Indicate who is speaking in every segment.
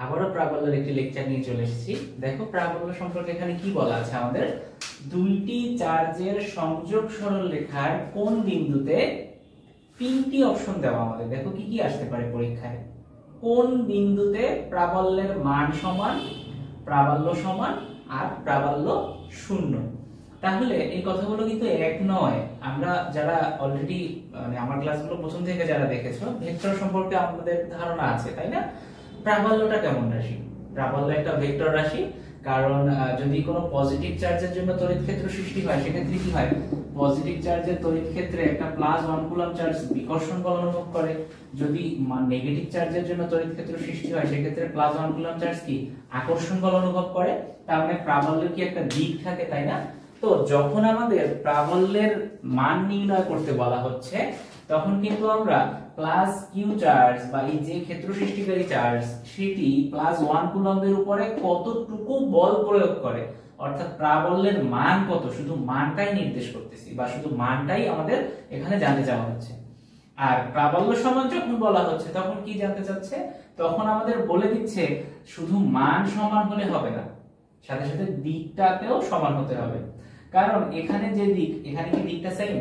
Speaker 1: আবারও প্রাবল্যের একটি লেকচার নিয়ে চলে এসেছি। দেখো প্রাবল্য সম্পর্কে এখানে কি বলা আছে আমাদের, দুইটি চার্জের সংযোগ সরলরেখার কোন বিন্দুতে তিনটি অপশন দেওয়া আমাদের। দেখো কি কি আসতে পারে পরীক্ষায়, কোন বিন্দুতে প্রাবল্যের মান সমান, প্রাবল্য সমান আর প্রাবল্য শূন্য। তাহলে এই কথাগুলো কিন্তু এক নয়। আমরা যারা অলরেডি মানে আমার ক্লাসগুলো প্রথম থেকে যারা দেখেছো, ভেক্টর সম্পর্কে আমাদের ধারণা আছে, তাই না? প্রাবল্যটা কেমন রাশি? প্রাবল্য একটা ভেক্টর রাশি, কারণ যদি কোনো পজিটিভ চার্জের জন্য তড়িৎ ক্ষেত্র সৃষ্টি হয় সেক্ষেত্রে কি হয়, পজিটিভ চার্জের তড়িৎ ক্ষেত্রে একটা +1 কুলম্ব চার্জ বিকর্ষণ বল অনুভব করে। যদি নেগেটিভ চার্জের জন্য তড়িৎ ক্ষেত্র সৃষ্টি হয় সেক্ষেত্রে +1 কুলম্ব চার্জ কি আকর্ষণ বল অনুভব করে। তার মানে প্রাবল্যের কি একটা দিক থাকে, তাই না? তো যখন আমাদের প্রাবল্যের মান নির্ণয় করতে বলা হচ্ছে তখন কিন্তু আমরা +q চার্জ বা এই যে ক্ষেত্র সৃষ্টিকারী চার্জ সেটি +1 কুলম্বের উপরে কতটুকু বল প্রয়োগ করে, অর্থাৎ প্রাবল্যের মান কত, শুধু মানটাই নির্দেশ করতেছি বা শুধু মানটাই আমাদের এখানে জানতে চাওয়া হচ্ছে। আর প্রাবল্য সমান যখন বলা হচ্ছে তখন কি জানতে চাচ্ছে, তখন আমাদের বলে দিচ্ছে শুধু মান সমান হলে হবে না, সাথে সাথে দিকটাতেও সমান হতে হবে। কারণ এখানে যে দিক, এখানে কি দিকটা সেম?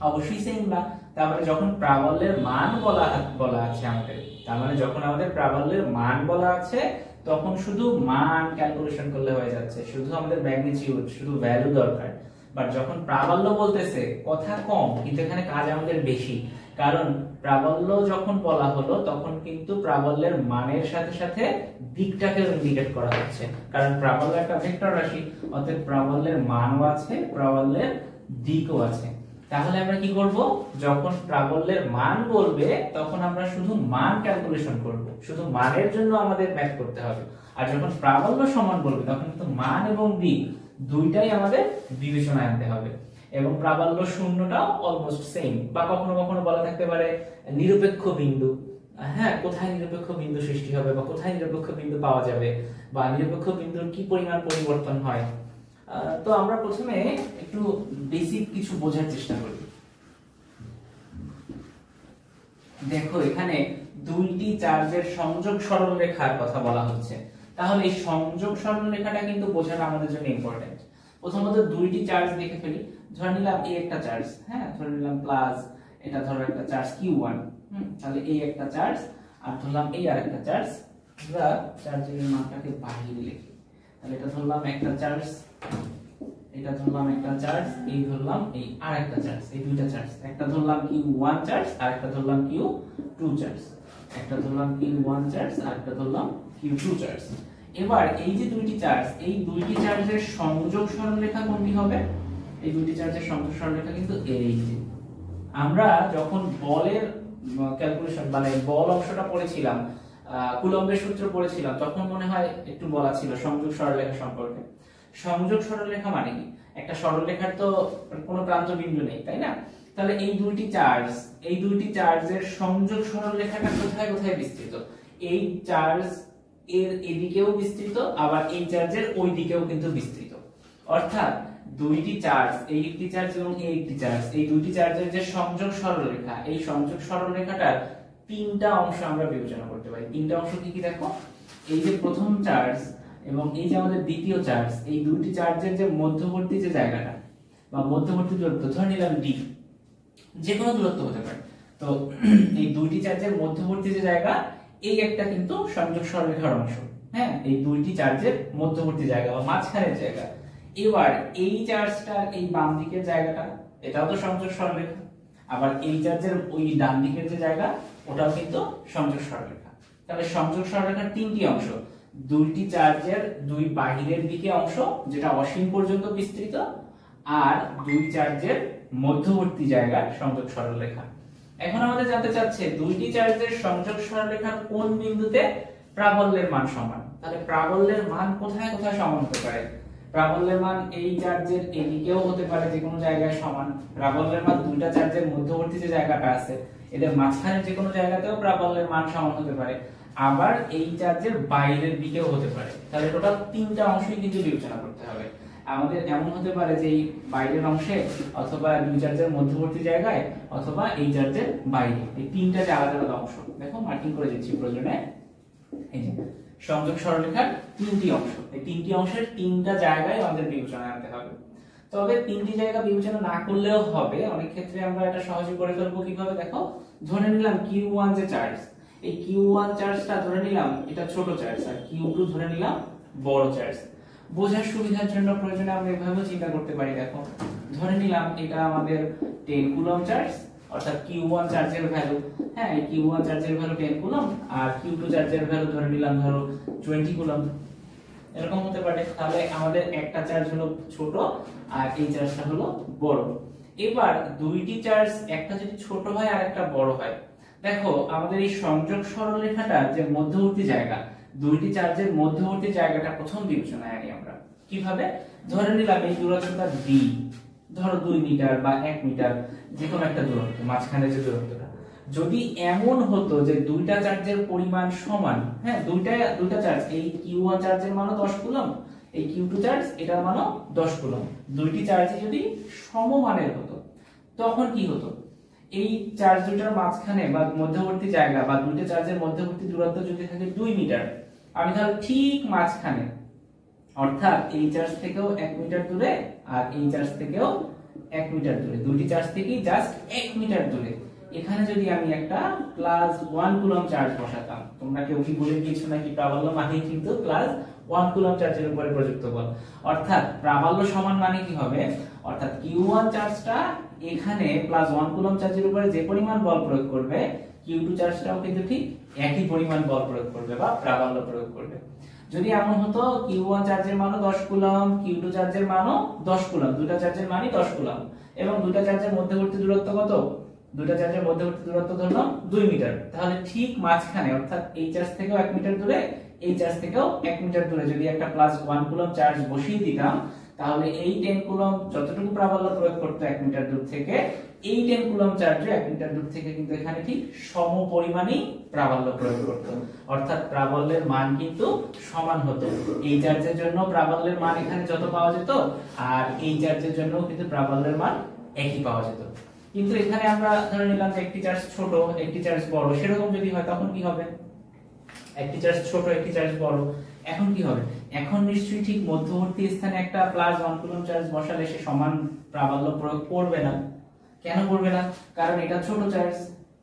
Speaker 1: অবশ্যই সেম না। তারপরে যখন প্রাবল্যের মান বলা আছে আমাদের, তার মানে যখন আমাদের প্রাবল্যের মান বলা আছে তখন শুধু মান ক্যালকুলেশন করলে হয়ে যাচ্ছে, শুধু আমাদের ম্যাগনিটিউড, শুধু ভ্যালু দরকার। বাট যখন প্রাবল্য বলতেছে কথা কম কিন্তু এখানে কাজ আমাদের বেশি, কারণ প্রাবল্য যখন বলা হলো তখন কিন্তু প্রাবল্যের মানের সাথে সাথে দিকটাকে ইন্ডিকেট করা হচ্ছে, কারণ প্রাবল্য একটা ভেক্টর রাশি, অতএব প্রাবল্যের মানও আছে, প্রাবল্যের দিকও আছে। তাহলে আমরা কি করব, যখন প্রাবল্যের মান বলবে তখন আমরা শুধু মান ক্যালকুলেশন করব, শুধু মানের জন্য আমাদের ম্যাথ করতে হবে। আর যখন প্রাবল্য সমান বলবে তখন কিন্তু মান এবং দিক দুইটাই আমাদের বিবেচনায় আনতে হবে। এবং প্রাবল্য শূন্যটাও অলমোস্ট সেম, বা কখনো কখনো বলা থাকতে পারে নিরপেক্ষ বিন্দু। হ্যাঁ, কোথায় নিরপেক্ষ বিন্দু সৃষ্টি হবে বা কোথায় নিরপেক্ষ বিন্দু পাওয়া যাবে বা নিরপেক্ষ বিন্দুর কি পরিমাণ পরিবর্তন হয়। তো আমরা প্রথমে একটু বেসিক কিছু বোঝার চেষ্টা করি। দেখো এখানে দুইটি চার্জের সংযোগ সরলরেখার কথা বলা হচ্ছে, তাহলে এই সংযোগ সরলরেখাটা কিন্তু বোঝাটা আমাদের জন্য ইম্পর্টেন্ট। প্রথমত দুইটি চার্জ দেখে ফেলি। ধরে নিলাম এই একটা চার্জ, হ্যাঁ ধরে নিলাম প্লাস, এটা ধরো একটা চার্জ Q1, তাহলে এই একটা চার্জ, আর ধরলাম এই আরেকটা চার্জ। আমরা চার্জের মানটাকে বাহিরে লিখি, তাহলে এটা ধরলাম একটা চার্জ, এটা ধরলাম একটা চার্জ, এই ধরলাম এই আরেকটা চার্জ, এই দুইটা চার্জ, একটা ধরলাম Q1 চার্জ আর একটা ধরলাম Q2 চার্জ, একটা ধরলাম Q1 চার্জ আর একটা ধরলাম Q2 চার্জ। এবার এই যে দুইটি চার্জ, এই দুইটি চার্জের সংযোগ সরলরেখা কোনটি হবে? এই দুইটি চার্জের সংযোগ সরলরেখা কিন্তু এই যে আমরা যখন বলের ক্যালকুলেশন মানে বল অংশটা পড়েছিলাম, কুলম্বের সূত্র পড়েছিলাম, তখন মনে হয় একটু বলা ছিল সংযোগ সরলরেখা সম্পর্কে। সংযোগ সরলরেখা মানে কি, একটা সরলরেখার তো কোনো প্রান্ত বিন্দু নেই, তাই না? তাহলে এই দুইটি চার্জ, এই দুইটি চার্জের সংযোগ সরলরেখাটা কোথায় কোথায় বিস্তৃত? এই চার্জ এর এদিকেও বিস্তৃত, আবার এই চার্জের ওই দিকেও কিন্তু বিস্তৃত। অর্থাৎ দুইটি চার্জ, এই একটি চার্জ এবং এই একটি চার্জ, এই দুইটি চার্জের যে সংযোগ সরলরেখা, এই সংযোগ সরলরেখাটার তিনটা অংশ আমরা বিবেচনা করতে পারি। তিনটা অংশ কি কি দেখো, এই যে প্রথম চার্জ এবং এই যে আমাদের দ্বিতীয় চার্জ, এই দুইটি চার্জের যে মধ্যবর্তী যে জায়গাটা বা মধ্যবর্তী দূরত্ব, ধরে নিলাম d, যে কোনো দূরত্ব হতে পারে। তো এই দুইটি চার্জের মধ্যবর্তী যে জায়গা, এই একটা কিন্তু সংযোগ সরলরেখার অংশ। হ্যাঁ, এই দুইটি চার্জের মধ্যবর্তী জায়গা বা মাঝখানের জায়গা। এবার এই চার্জটার এই বাম দিকের জায়গাটা, এটাও তো সংযোগ সরলরেখা। আবার এই চার্জের ওই ডান দিকের যে জায়গা, ওটাও কিন্তু সংযোগ সরলরেখা। তাহলে সংযোগ সরলরেখার তিনটি অংশ, দুইটি চার্জের দুই বাহিরের দিকে অংশ যেটা অসীম পর্যন্ত বিস্তৃত, আর দুই চার্জের মধ্যবর্তী জায়গার সংযোগ সরলরেখা। এখন আমাদের জানতে চাচ্ছে দুইটি চার্জের সংযোগ সরলরেখার কোন বিন্দুতে প্রাবল্যের মান সমান। তাহলে প্রাবল্যের মান কোথায় কোথায় সমান হতে পারে? প্রাবল্যের মান এই চার্জের এদিকেও হতে পারে, যে কোনো জায়গায় সমান। প্রাবল্যের মান দুইটা চার্জের মধ্যবর্তী যে জায়গাটা আছে এদের মাঝখানে যে কোনো জায়গাতেও প্রাবল্যের মান সমান হতে পারে, আবার এই চার্জের বাইরের দিকেও হতে পারে। তাহলে টোটাল তিনটা অংশই কিন্তু বিবেচনা করতে হবে আমাদের। এমন হতে পারে যে এই বাইরের অংশে, অথবা দুই চার্জের মধ্যবর্তী জায়গায়, অথবা এই চার্জের বাইরে, এই তিনটা যে আলাদা আলাদা অংশ। দেখো মার্কিং করে দিচ্ছি প্রয়োজনে। এই যে সংযোগ সরলরেখার তিনটি অংশ, এই তিনটি অংশের তিনটা জায়গায় আমাদের বিবেচনায় আনতে হবে। তবে তিনটি জায়গা বিবেচনা না করলেও হবে, অনেক ক্ষেত্রে আমরা এটা সহজে করে ফেলবো। কিভাবে দেখো, ধরে নিলাম Q1 যে চার্জ, এই Q1 চার্জটা ধরে নিলাম এটা ছোট চার্জ, আর Q2 ধরে নিলাম বড় চার্জ। বোঝার সুবিধার জন্য প্রয়োজনে আমরা এভাবে চিন্তা করতে পারি। দেখো, ধরে নিলাম এটা আমাদের 10 কুলম্ব চার্জ, অর্থাৎ Q1 চার্জের ভ্যালু, হ্যাঁ এই Q1 চার্জের ভ্যালু 10 কুলম্ব, আর Q2 চার্জের ভ্যালু ধরে নিলাম ধরো 20 কুলম্ব, এরকম হতে পারে। তাহলে আমাদের একটা চার্জ হলো ছোট আর এই চার্জটা হলো বড়। এবার দুইটি চার্জ, একটা যদি ছোট হয় আর একটা বড় হয়, দেখো আমাদের এই সংযোগ সরলরেখাটার যে মধ্যবর্তী জায়গা, দুইটি চার্জের মধ্যবর্তী জায়গাটা প্রথম বিবেচনায় আনি আমরা। কিভাবে, ধরে নিলাম এই দূরত্বটা d, ধরো 2 মিটার বা 1 মিটার, যে কোনো একটা দূরত্ব, মাঝখানে যে দূরত্বটা যদি এমন হতো যে দুইটা চার্জের পরিমাণ সমান, হ্যাঁ দুইটা চার্জ, এই Q1 চার্জের মানও 10 কুলম্ব, এই Q2 চার্জ এটার মানও 10 কুলম্ব, দুইটি চার্জই যদি সমমানের হতো, তখন কি হতো, এই চার্জ দুটার মাঝখানে বা মধ্যবর্তী জায়গা বা দুইটা চার্জের মধ্যবর্তী দূরত্ব যদি থাকে 2 মিটার, আমি তাহলে ঠিক মাঝখানে, অর্থাৎ এই চার্জ থেকেও 1 মিটার দূরে আর এই চার্জ থেকেও 1 মিটার দূরে, দুইটি চার্জ থেকেই জাস্ট 1 মিটার দূরে, এখানে যদি আমি একটা +1 কুলম্ব চার্জ বসাতাম, তোমরা কেউ কি বলে দিয়েছো নাকি প্রাবল্য মানেই কিন্তু +1 কুলম্ব চার্জের উপরে প্রযুক্ত বল, অর্থাৎ প্রাবল্য সমান মানে কি হবে, অর্থাৎ Q1 চার্জটা এখানে +1 কুলম্ব চার্জের উপরে যে পরিমাণ বল প্রয়োগ করবে, Q2 চার্জটাও কিন্তু ঠিক একই পরিমাণ বল প্রয়োগ করবে বা প্রাবল্য প্রয়োগ করবে। যদি এমন হতো Q1 চার্জের মানও 10 কুলম্ব, Q2 চার্জের মানও 10 কুলম্ব, দুটো চার্জের মানই 10 কুলম্ব, এবং দুটো চার্জের মধ্যবর্তী দূরত্ব কত, দুটো চার্জের মধ্যবর্তী দূরত্ব ধরলাম 2 মিটার, তাহলে ঠিক মাঝখানে, অর্থাৎ এই চার্জ থেকেও 1 মিটার দূরে, এই চার্জ থেকেও 1 মিটার দূরে যদি একটা +1 কুলম্ব চার্জ বসিয়ে দিতাম, তাহলে এই 10 কুলম্ব যতটুকু প্রাবল্য প্রয়োগ করতে 1 মিটার দূর থেকে, এই 10 কুলম্ব চার্জে 1 মিটার দূর থেকে কিন্তু এখানে ঠিক সম পরিমাণই প্রাবল্য প্রয়োগ করত, অর্থাৎ প্রাবল্যের মান কিন্তু সমান হতো। এই চার্জের জন্য প্রাবল্যের মান এখানে যত পাওয়া যেত, আর এই চার্জের জন্য কিন্তু প্রাবল্যের মান একই পাওয়া যেত। কিন্তু এখানে আমরা ধরে নিলাম যে একটি চার্জ ছোট একটি চার্জ বড়, সেরকম যদি হয় তখন কি হবে, একটি চার্জ ছোট একটি চার্জ বড়, এখন কি হবে, এখন নিশ্চয়ই ঠিক মধ্যবর্তী স্থানে একটা +1 কুলম্ব চার্জ বসালে সে সমান প্রাবল্য প্রয়োগ করবে না। কেন করবে না, কারণ এটা ছোট চার্জ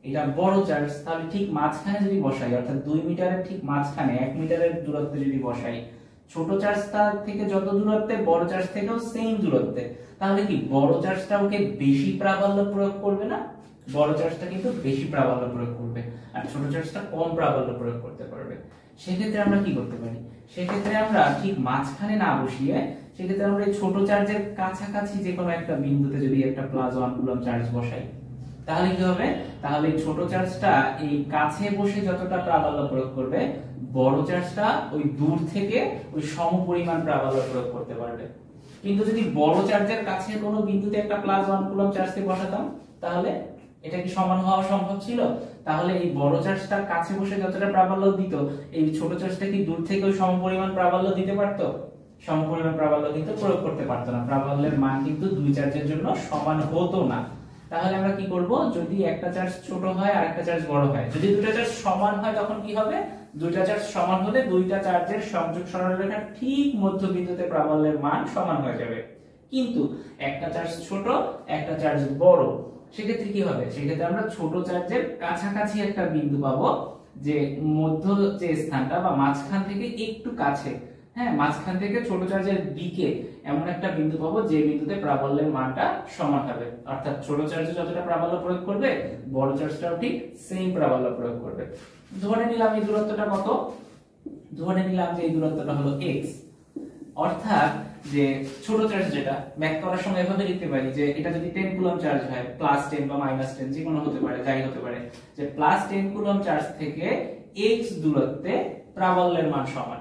Speaker 1: এটা বড় চার্জ, তাহলে ঠিক মাঝখানে যদি বসাই, অর্থাৎ 2 মিটারের ঠিক মাঝখানে 1 মিটারের দূরত্বে যদি বসাই, ছোট চার্জটা থেকে যত দূরত্বে, বড় চার্জ থেকেও সেম দূরত্বে, তাহলে কি বড় চার্জটা ওকে বেশি প্রাবল্য প্রয়োগ করবে না, বড় চার্জটা কিন্তু বেশি প্রাবল্য প্রয়োগ করবে, আর ছোট চার্জটা কম প্রাবল্য প্রয়োগ করতে পারবে। সেক্ষেত্রে আমরা কি করতে পারি, সেক্ষেত্রে আমরা ঠিক মাঝখানে না বসিয়ে, সেক্ষেত্রে আমরা এই ছোট চার্জের কাছাকাছি যে কোনো একটা বিন্দুতে যদি একটা +1 কুলম্ব চার্জ বসাই, তাহলে কি হবে, তাহলে এই ছোট চার্জটা এই কাছে বসে যতটা প্রাবল্য প্রয়োগ করবে, বড় চার্জটা ওই দূর থেকে ওই সমপরিমাণ প্রাবল্য প্রয়োগ করতে পারবে। কিন্তু যদি বড় চার্জের কাছে কোনো বিন্দুতে একটা +1 কুলম্ব চার্জকে বসাতাম, তাহলে এটা কি সমান হওয়া সম্ভব ছিল, তাহলে এই বড় চার্জটা কাছে বসে যতটা প্রাবল্য দিত, এই ছোট চার্জটা কি দূর থেকে ওই সমপরিমাণ প্রাবল্য দিতে পারতো, সমপরিমাণ প্রাবল্য কিন্তু প্রয়োগ করতে পারতো না, প্রাবল্যের মান কিন্তু দুই চার্জের জন্য সমান হতো না। তাহলে আমরা কি করব, যদি একটা চার্জ ছোট হয় আর একটা চার্জ বড় হয়, যদি দুটো চার্জ সমান হয় তখন কি হবে, দুইটা চার্জ সমান হলে দুইটা চার্জের সংযোগ সরলরেখার ঠিক মধ্যবিন্দুতে প্রাবল্যের মান সমান হয়ে যাবে। কিন্তু একটা চার্জ ছোট একটা চার্জ বড়, সেক্ষেত্রে কি হবে, সেক্ষেত্রে আমরা ছোট চার্জের কাছাকাছি একটা বিন্দু পাবো, যে মধ্য যে স্থানটা বা মাঝখান থেকে একটু কাছে, হ্যাঁ মাঝখান থেকে ছোট চার্জের দিকে এমন একটা বিন্দু পাবো যে বিন্দুতে প্রাবল্যের মানটা সমান হবে, অর্থাৎ ছোট চার্জে যতটা প্রাবল্য প্রয়োগ করবে, বড় চার্জটাও ঠিক সেম প্রাবল্য প্রয়োগ করবে। ধরে নিলাম এই দূরত্বটা কত, ধরে নিলাম যে এই দূরত্বটা হলো x, অর্থাৎ যে ছোট চার্জ যেটা ব্যাখ্যা করার সময় এভাবে লিখতে পারি যে এটা যদি 10 কুলম্ব চার্জ হয়, +10 বা -10 যে কোনো হতে পারে, যাই হতে পারে, যে +10 কুলম্ব চার্জ থেকে x দূরত্বে প্রাবল্যের মান সমান।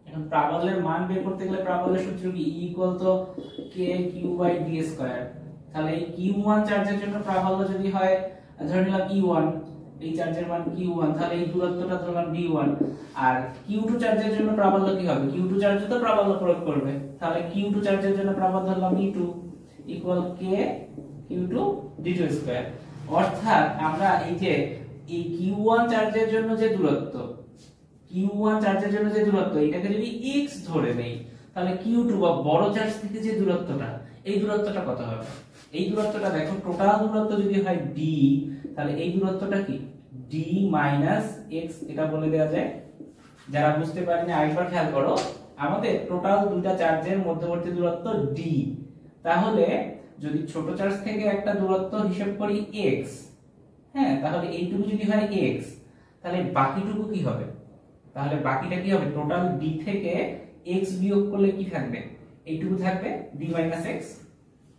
Speaker 1: এখন প্রাবল্যের মান বের করতে গেলে প্রাবল্যের সূত্র কি, E = kq/d², তাহলে এই Q1 চার্জের জন্য প্রাবল্য যদি হয়, ধরে নিলাম E1, এই চার্জের মান Q1, তাহলে এই দূরত্বটা ধরলাম d1, আর Q2 চার্জের জন্য প্রাবল্য কি হবে, Q2 চার্জে তো প্রাবল্য প্রয়োগ করবে, তাহলে Q2 চার্জের জন্য প্রাবল্য ধরলাম E2 = kq/d²। অর্থাৎ আমরা এই যে এই Q1 চার্জের জন্য যে দূরত্ব, Q1 চার্জের জন্য যে দূরত্ব এটাকে যদি x ধরে নেই, তাহলে Q2 বা বড় চার্জ থেকে যে দূরত্বটা, এই দূরত্বটা কত হবে? এই দূরত্বটা দেখো, টোটাল দূরত্ব যদি হয় d, তাহলে এই দূরত্বটা কি d - x, এটা বলে দেওয়া যায়। যারা বুঝতে পারেনি আরেকবার খেয়াল করো, আমাদের টোটাল দুইটা চার্জের মধ্যবর্তী দূরত্ব d, তাহলে যদি ছোট চার্জ থেকে একটা দূরত্ব হিসাব করি x, হ্যাঁ, তাহলে এইটুকু যদি হয় x, তাহলে বাকিটুকু কি হবে? তাহলে বাকিটা কি হবে? টোটাল d থেকে x বিয়োগ করলে কি থাকবে? এইটুকু থাকবে d - x।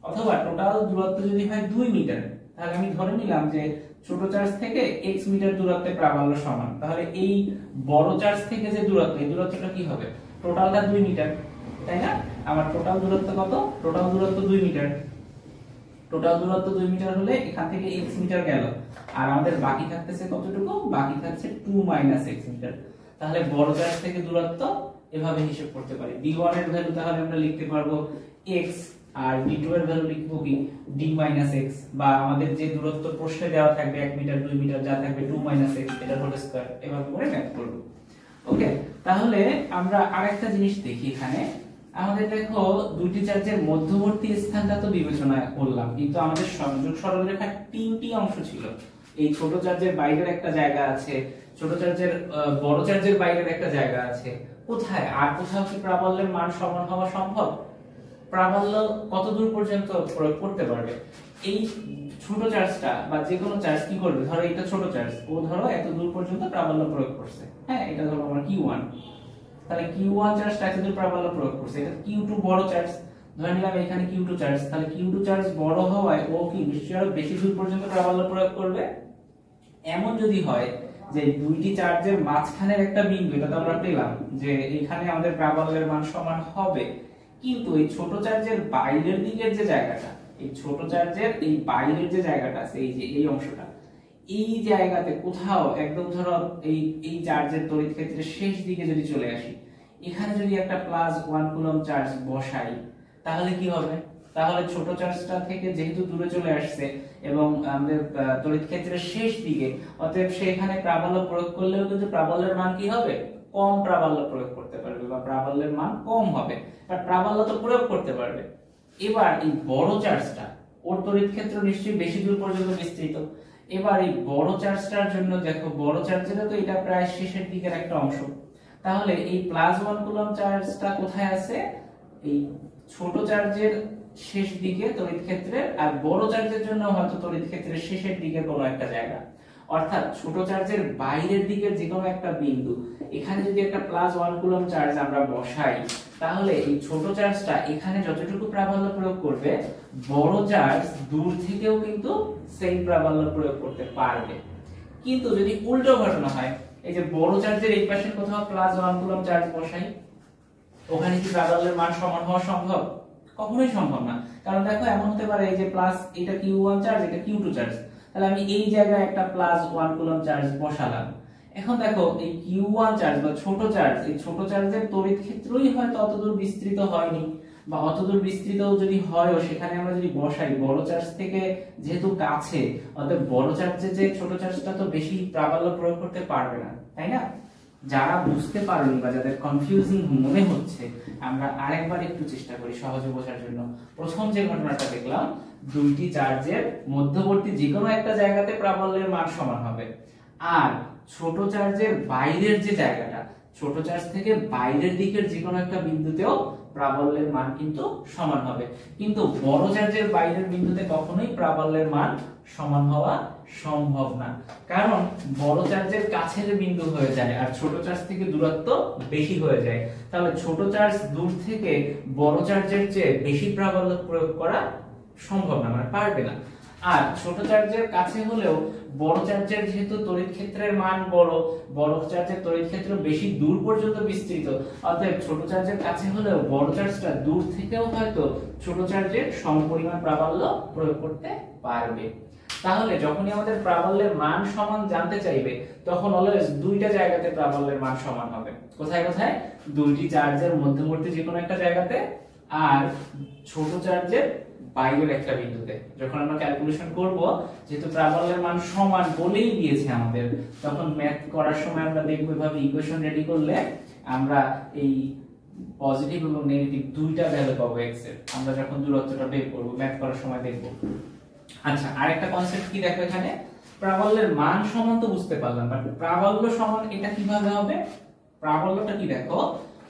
Speaker 1: অথবা টোটাল দূরত্ব যদি হয় 2 মিটার, তাহলে আমি ধরে নিলাম যে ছোট চার্জ থেকে x মিটার দূরত্বে প্রাবল্য সমান, তাহলে এই বড় চার্জ থেকে যে দূরত্ব, এই দূরত্বটা কি হবে? টোটালটা 2 মিটার, তাই না? আমার টোটাল দূরত্ব কত? টোটাল দূরত্ব 2 মিটার। টোটাল দূরত্ব 2 মিটার হলে এখান থেকে x মিটার গেল, আর আমাদের বাকি থাকতেছে কতটুকু? বাকি থাকছে 2 - x মিটার। তাহলে বড় চার্জ থেকে দূরত্ব এভাবে হিসাব করতে পারি। d1 এর ভ্যালু তাহলে আমরা লিখতে পারবো x, আর d2 এর ভ্যালু লিখবো কি d - x, বা আমাদের যে দূরত্ব প্রশ্নে দেওয়া থাকবে 1 মিটার 2 মিটার যা থাকবে 2 - x, এটা হোল স্কয়ার, এভাবে করে ম্যাথ করব। ওকে, তাহলে আমরা আরেকটা জিনিস দেখি এখানে। আমাদের দেখো দুইটি চার্জের মধ্যবর্তী স্থানটা তো বিবেচনা করলাম, কিন্তু আমাদের সংযোগ সরলরেখার তিনটি অংশ ছিল। এই ছোট চার্জের বাইরের একটা জায়গা আছে, ছোট চার্জের বড় চার্জের বাইরের একটা জায়গা আছে। কোথায় আর কোথাও কি প্রাবল্যের মান সমান হওয়া সম্ভব? প্রাবল্য কত দূর পর্যন্ত প্রয়োগ করতে পারবে? এই ছোট চার্জটা বা যে কোনো চার্জ কি করবে? ধরো এটা ছোট চার্জ, ও ধরো এত দূর পর্যন্ত প্রাবল্য প্রয়োগ করছে, হ্যাঁ, এটা ধরো আমার Q1, তাহলে Q1 চার্জটা এত দূর প্রাবল্য প্রয়োগ করছে। এটা Q2 বড় চার্জ, ধরে নিলাম এখানে Q2 চার্জ, তাহলে Q2 চার্জ বড় হওয়ায় ও কি নিশ্চয়ই আরো বেশি দূর পর্যন্ত প্রাবল্য প্রয়োগ করবে। এমন যদি হয় যে দুইটি চার্জের মাঝখানের একটা বিন্দু, এটা তো আমরা পেলাম যে এখানে আমাদের প্রাবল্যের মান সমান হবে, কিন্তু এই ছোট চার্জের বাইরের দিকের যে জায়গাটা, এই ছোট চার্জের এই বাইরের যে জায়গাটা আছে, এই যে এই অংশটা, এই জায়গাতে কোথাও একদম ধরো এই চার্জের তড়িৎ ক্ষেত্রের শেষ দিকে যদি চলে আসি, এখানে যদি একটা +1 কুলম্ব চার্জ বসাই, তাহলে কি হবে? তাহলে ছোট চার্জটা থেকে যেহেতু দূরে চলে আসছে এবং আমাদের তড়িৎ ক্ষেত্রের শেষ দিকে, অতএব সেখানে প্রাবল্য প্রয়োগ করলেও কিন্তু প্রাবল্যের মান কি হবে? কম প্রাবল্য প্রয়োগ করতে পারবে, বা প্রাবল্যের মান কম হবে, বাট প্রাবল্য তো প্রয়োগ করতে পারবে। এবার এই বড় চার্জটা, ওর তড়িৎ ক্ষেত্র নিশ্চয়ই বেশি দূর পর্যন্ত বিস্তৃত। এবার এই বড় চার্জটার জন্য দেখো, বড় চার্জের তো এটা প্রায় শেষের দিকের একটা অংশ, তাহলে এই +1 কুলম্ব চার্জটা কোথায় আছে? এই ছোট চার্জের শেষ দিকে তড়িৎ ক্ষেত্রের, আর বড় চার্জের জন্য হয়তো তড়িৎ ক্ষেত্রের শেষের দিকে কোনো একটা জায়গা। অর্থাৎ ছোট চার্জের বাইরের দিকের যে কোনো একটা বিন্দু, এখানে যদি একটা +1 কুলম্ব চার্জ আমরা বসাই, তাহলে এই ছোট চার্জটা এখানে যতটুকু প্রাবল্য প্রয়োগ করবে, বড় চার্জ দূর থেকেও কিন্তু সেই প্রাবল্য প্রয়োগ করতে পারবে। কিন্তু যদি উল্টো ঘটনা হয়, এই যে বড় চার্জের এই পাশে কোথাও +1 কুলম্ব চার্জ বসাই, ওখানে কি প্রাবল্যের মান সমান হওয়া সম্ভব? কখনোই সম্ভব না। কারণ দেখো এমন হতে পারে এই যে এটা Q1 চার্জ, এটা Q2 চার্জ, তাহলে আমি এই জায়গায় একটা +1 কুলম্ব চার্জ বসালাম। এখন দেখো এই Q1 চার্জ বা ছোট চার্জ, এই ছোট চার্জের তড়িৎ ক্ষেত্রই হয়তো অতদূর বিস্তৃত হয়নি, বা অতদূর বিস্তৃত যদি হয়ও, সেখানে আমরা যদি বসাই, বড় চার্জ থেকে যেহেতু কাছে, অতএব বড় চার্জের যে ছোট চার্জটা তো বেশি প্রাবল্য প্রয়োগ করতে পারবে না, তাই না? যারা বুঝতে পারেনি বা যাদের কনফিউজিং মনে হচ্ছে, আমরা আরেকবার একটু চেষ্টা করি সহজে বোঝার জন্য। প্রথম যে ঘটনাটা দেখলাম, দুইটি চার্জের মধ্যবর্তী যে কোনো একটা জায়গাতে প্রাবল্যের মান সমান হবে, আর ছোট চার্জের বাইরের যে জায়গাটা, ছোট চার্জ থেকে বাইরের দিকের যে কোনো একটা বিন্দুতেও প্রাবল্যের মান কিন্তু সমান হবে। কিন্তু বড় চার্জের বাইরের বিন্দুতে কখনোই প্রাবল্যের মান সমান হওয়া সম্ভব না, কারণ বড় চার্জের কাছের বিন্দু হয়ে যায় আর ছোট চার্জ থেকে দূরত্ব বেশি হয়ে যায়। তাহলে ছোট চার্জ দূর থেকে বড় চার্জের চেয়ে বেশি প্রাবল্য প্রয়োগ করা সম্ভব না, মানে পারবে না। আর ছোট চার্জের কাছে হলেও বড় চার্জের যেহেতু তড়িৎ ক্ষেত্রের মান বড় চার্জের তড়িৎ ক্ষেত্র বেশি দূর পর্যন্ত বিস্তৃত, অতএব ছোট চার্জের কাছে হলেও বড় চার্জটা দূর থেকেও হয়তো ছোট চার্জের সমপরিমাণ প্রাবল্য প্রয়োগ করতে পারবে। তাহলে যখনই আমাদের প্রাবল্যের মান সমান জানতে চাইবে, তখন অলওয়েজ দুইটা জায়গাতে প্রাবল্যের মান সমান হবে। কোথায় কোথায়? দুইটি চার্জের মধ্যবর্তী যে কোনো একটা জায়গাতে, আর ছোট চার্জের বাইরের একটা বিন্দুতে। যখন আমরা ক্যালকুলেশন করব, যেহেতু প্রাবল্যের মান সমান বলেই দিয়েছে আমাদের, তখন ম্যাথ করার সময় আমরা দেখব এভাবে ইকুয়েশন রেডি করলে আমরা এই পজিটিভ এবং নেগেটিভ দুইটা ভ্যালু পাবো x এর। আমরা যখন দূরত্বটা বের করব ম্যাথ করার সময় দেখব। আচ্ছা, আরেকটা কনসেপ্ট কি দেখো, এখানে প্রাবল্যের মান সমান তো বুঝতে পারলাম, বাট প্রাবল্য সমান এটা কিভাবে হবে? প্রাবল্যটা কি দেখো,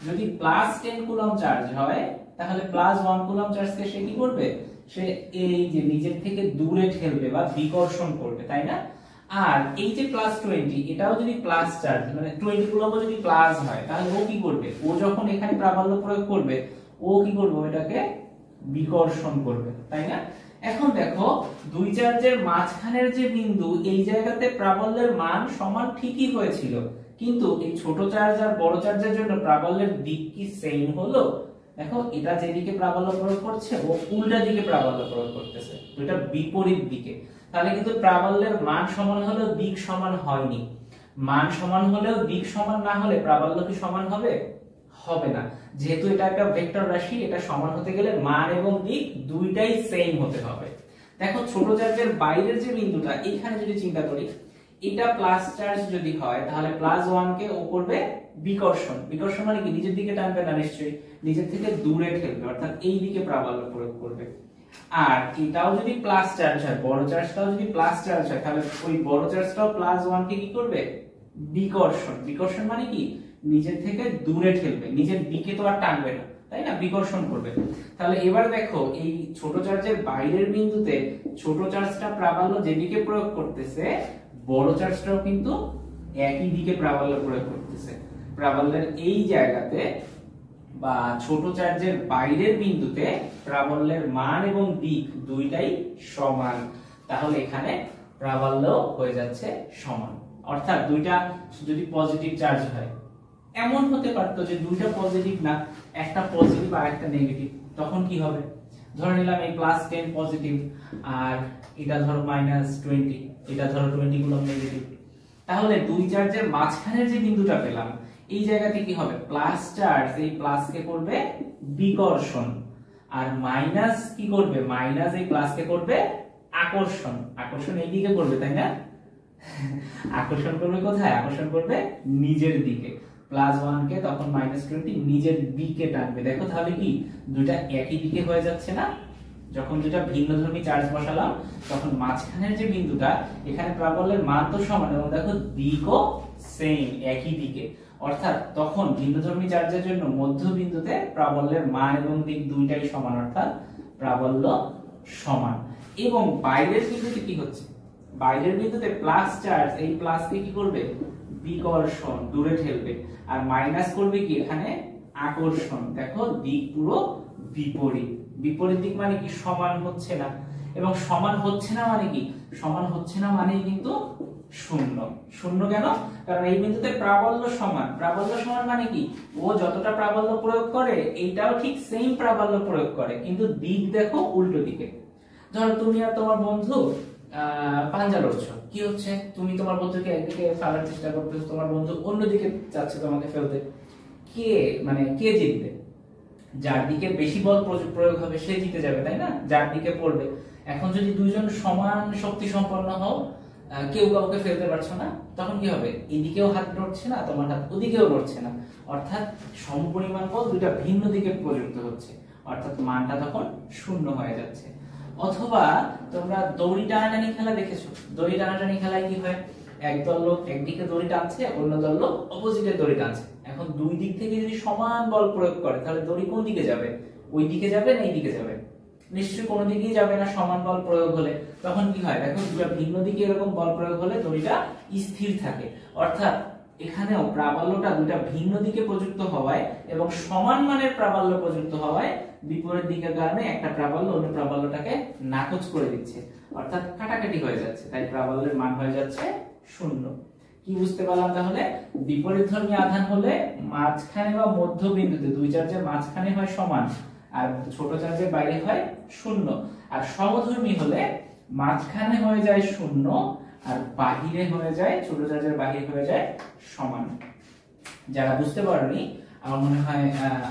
Speaker 1: যদি +10 কুলম্ব চার্জ হয় তাহলে +1 কুলম্ব চার্জকে সে কি করবে, সে এই যে নিজের থেকে দূরে ঠেলবে বা বিকর্ষণ করবে, তাই না? আর এই যে +20 এটাও যদি প্লাস চার্জ, মানে 20 কুলম্ব যদি প্লাস হয়, তাহলে ও কি করবে, ও যখন এখানে প্রাবল্য প্রয়োগ করবে ও কি করবে, এটাকে বিকর্ষণ করবে, তাই না? এখন দেখো দুই চার্জের মাঝখানের যে বিন্দু, এই জায়গাতে প্রাবল্যের মান সমান ঠিকই হয়েছিল, কিন্তু এই ছোট চার্জ আর বড় চার্জের জন্য প্রাবল্যের দিক কি সেম হলো? দেখো এটা যেদিকে প্রাবল্য প্রয়োগ করছে ও উল্টা দিকে প্রাবল্য প্রয়োগ করতেছে, তো এটা বিপরীত দিকে। তাহলে কিন্তু প্রাবল্যের মান সমান হলেও দিক সমান হয়নি। মান সমান হলেও দিক সমান না হলে প্রাবল্য কি সমান হবে? হবে না। যেহেতু এটা একটা ভেক্টর রাশি, এটা সমান হতে গেলে মান এবং দিক দুইটাই সেম হতে হবে। দেখো ছোট চার্জের বাইরের যে বিন্দুটা, এখানে যদি চিন্তা করি, এটা প্লাস চার্জ যদি হয় তাহলে +1 কে ও করবে বিকর্ষণ। বিকর্ষণ মানে কি, নিজের দিকে টানবে না, নিশ্চয়ই নিজের থেকে দূরে ঠেলবে, অর্থাৎ এই দিকে প্রাবল্য প্রয়োগ করবে। আর এটাও যদি প্লাস চার্জ হয়, বড় চার্জটাও যদি প্লাস চার্জ হয়, তাহলে ওই বড় চার্জটাও +1 কে কি করবে, বিকর্ষণ। বিকর্ষণ মানে কি, নিজের থেকে দূরে ঠেলবে, নিজের দিকে তো আর টানবে না, তাই না, বিকর্ষণ করবে। তাহলে এবার দেখো এই ছোট চার্জের বাইরের বিন্দুতে ছোট চার্জটা প্রাবল্য যেদিকে প্রয়োগ করতেছে, বড় চার্জটাও কিন্তু একই দিকে প্রাবল্য প্রয়োগ করতেছে। প্রাবল্যের এই জায়গাতে বা ছোট চার্জের বাইরের বিন্দুতে প্রাবল্যের মান এবং দিক দুইটাই সমান, তাহলে এখানে প্রাবল্য হয়ে যাচ্ছে সমান। অর্থাৎ দুইটা যদি পজিটিভ চার্জ হয়, এমন হতে পারতো যে দুইটা পজিটিভ না, একটা পজিটিভ আর একটা নেগেটিভ, তখন কি হবে? ধরে নিলাম এই +10 পজিটিভ আর এটা ধরো -20, এটা ধরো 20 কুলম্ব নেগেটিভ, তাহলে দুই চার্জের মাঝখানের যে বিন্দুটা পেলাম, এই জায়গাতে কি হবে, প্লাস চার্জ এই প্লাস কে করবে বিকর্ষণ, আর মাইনাস কি করবে, মাইনাস এই প্লাস কে করবে আকর্ষণ। আকর্ষণ এই দিকে করবে, তাই না? আকর্ষণ করবে কোথায়, আকর্ষণ করবে নিজের দিকে। +1 কে তখন -20 নিজের দিকে টানবে। দেখো তাহলে কি দুইটা একই দিকে হয়ে যাচ্ছে না? যখন দুইটা ভিন্নধর্মী চার্জ বসালাম, তখন মাঝখানের যে বিন্দুটা, এখানে প্রাবল্যের মান তো সমান এবং দেখো দিকও সেম, একই দিকে। অর্থাৎ তখন ভিন্নধর্মী চার্জের জন্য মধ্যবিন্দুতে প্রাবল্যের মান এবং দিক দুইটাই সমান, অর্থাৎ প্রাবল্য সমান। এবং বাইরের বিন্দুতে কি হচ্ছে, বাইরের বিন্দুতে প্লাস চার্জ এই প্লাস কে কি করবে, বিকর্ষণ, দূরে ঠেলবে, আর মাইনাস করবে কি এখানে আকর্ষণ। দেখো দিক পুরো বিপরীত। বিপরীত দিক মানে কি, সমান হচ্ছে না। এবং সমান হচ্ছে না মানে কি, সমান হচ্ছে না মানেই কিন্তু শূন্য। শূন্য কেন? কারণ এই বিন্দুতে প্রাবল্য সমান। প্রাবল্য সমান মানে কি, ও যতটা প্রাবল্য প্রয়োগ করে এইটাও ঠিক সেম প্রাবল্য প্রয়োগ করে, কিন্তু দিক দেখো উল্টো দিকে। ধরো তুমি আর তোমার বন্ধু পাঞ্জা লড়ছো, কি হচ্ছে, তুমি তোমার বন্ধুকে একদিকে ফেলার চেষ্টা করতেছো, তোমার বন্ধু অন্যদিকে যাচ্ছে তোমাকে ফেলতে। কে জিতবে? যার দিকে বেশি বল প্রয়োগ হবে সে জিতে যাবে, তাই না, যার দিকে পড়বে। এখন যদি দুইজন সমান শক্তি সম্পন্ন হও, কেউ কাউকে ফেলতে পারছো না, তখন কি হবে, এদিকেও হাত নড়ছে না, তোমার হাত ওদিকেও নড়ছে না, অর্থাৎ সমপরিমাণ বল দুইটা ভিন্ন দিকে প্রযুক্ত হচ্ছে, অর্থাৎ মানটা তখন শূন্য হয়ে যাচ্ছে। অথবা তোমরা দড়ি টানাটানি খেলা দেখেছো, দড়ি টানাটানি খেলায় কি হয়, একদল লোক একদিকে দড়ি টানছে, অন্য দল লোক অপোজিটে দড়ি টানছে। এখন দুই দিক থেকে যদি সমান বল প্রয়োগ করে, তাহলে দড়ি কোন দিকে যাবে, ওই দিকে যাবে না এই দিকে যাবে? নিশ্চয়ই কোনো দিকেই যাবে না সমান বল প্রয়োগ হলে। তখন কি হয়, দেখো দুটো ভিন্ন দিকে এরকম বল প্রয়োগ হলে দড়িটা স্থির থাকে। অর্থাৎ এখানেও প্রাবল্যটা দুটো ভিন্ন দিকে প্রযুক্ত হওয়ায় এবং সমান মানের প্রাবল্য প্রযুক্ত হওয়ায় বিপরীত দিকের কারণে একটা প্রাবল্য অন্য প্রাবল্যটাকে নাকচ করে দিচ্ছে, অর্থাৎ কাটাকাটি হয়ে যাচ্ছে, তাই প্রাবল্যের মান হয়ে যাচ্ছে শূন্য। কি বুঝতে পারলাম তাহলে, বিপরীতধর্মী আধান হলে মাঝখানে বা মধ্যবিন্দুতে দুই চার্জের মাঝখানে হয় সমান, আর ছোট চার্জের বাইরে হয় শূন্য। আর সমধর্মী হলে মাঝখানে হয়ে যায় শূন্য আর বাহিরে হয়ে যায়, ছোট চার্জের বাহিরে হয়ে যায় সমান। যারা বুঝতে পারোনি আমার মনে হয়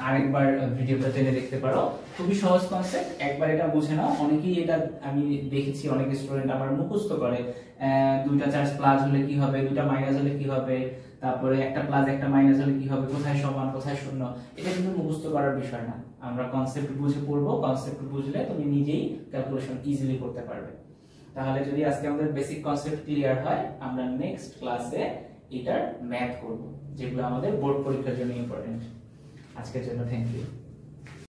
Speaker 1: আরেকবার ভিডিওটা টেনে দেখতে পারো। খুবই সহজ কনসেপ্ট, একবার এটা বুঝে নাও। অনেকেই এটা আমি দেখেছি, অনেক স্টুডেন্ট আমার মুখস্থ করে, দুইটা চার্জ প্লাস হলে কি হবে, দুইটা মাইনাস হলে কি হবে, তারপরে একটা প্লাস একটা মাইনাস হলে কি হবে, কোথায় সমান কোথায় শূন্য। এটা কিন্তু মুখস্থ করার বিষয় না, আমরা কনসেপ্ট বুঝে পড়বো। কনসেপ্ট বুঝলে তুমি নিজেই ক্যালকুলেশন ইজিলি করতে পারবে। তাহলে যদি আজকে আমাদের বেসিক কনসেপ্ট ক্লিয়ার হয়, আমরা নেক্সট ক্লাসে এটার ম্যাথ করব, যেগুলো আমাদের বোর্ড পরীক্ষার জন্য ইম্পর্টেন্ট। আজকের জন্য থ্যাংক ইউ।